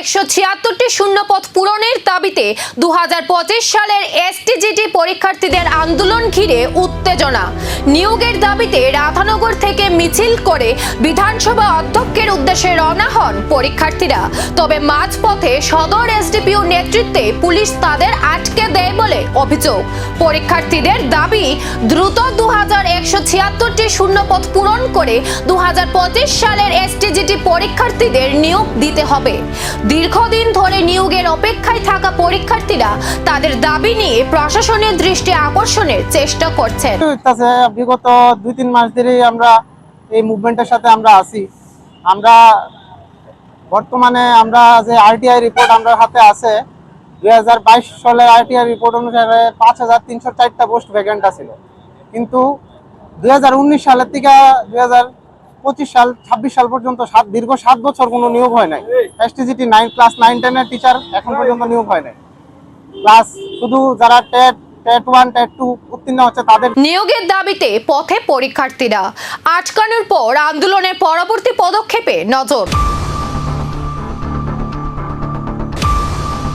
176টি শূন্যপদ পূরণের দাবিতে 2025 সালের এসটিজিটি পরীক্ষার্থীদের আন্দোলন ঘিরে উত্তেজনা। নিয়োগের দাবিতে রাধানগর থেকে মিছিল করে বিধানসভা অধ্যক্ষের উদ্দেশ্যে রওনা হন পরীক্ষার্থীরা। তবে মাঝপথে সদর এসডিপিও নেতৃত্বে পুলিশ তাদের আটকে দেয় বলে অভিযোগ। পরীক্ষার্থীদের দাবি দ্রুত 2176টি শূন্যপদ পূরণ করে 2025 সালের এসটিজিটি পরীক্ষার্থীদের নিয়োগ দিতে হবে। দীর্ঘদিন ধরে নিয়োগের অপেক্ষায় থাকা পরীক্ষার্থীরা তাদের দাবি নিয়ে প্রশাসনের দৃষ্টি আকর্ষণের চেষ্টা করছেন। বিগত 2-3 মাস ধরেই আমরা এই মুভমেন্টের সাথে আমরা আছি। আমরা বর্তমানে আমরা যে আরটিআই রিপোর্ট আমরা হাতে আছে 2022 সালের আরটিআই রিপোর্ট অনুসারে 5304টা পোস্ট ভ্যাকেন্ট ছিল, কিন্তু 2019 সালের থেকে 2025 সাল 26 সাল পর্যন্ত দীর্ঘ 7 বছর কোনো নিয়োগ হয় নাই। এসটিজিটি 9 ক্লাস 9-10 এর টিচার এখন পর্যন্ত নিয়োগ হয় নাই। প্লাস শুধু যারা টেট 1 টেট 2 উত্তীর্ণ হচ্ছে তাদের নিয়োগের দাবিতে পথে পরীক্ষার্থীরা। আটকানোর পর আন্দোলনের পরবর্তী পদক্ষেপে নজর।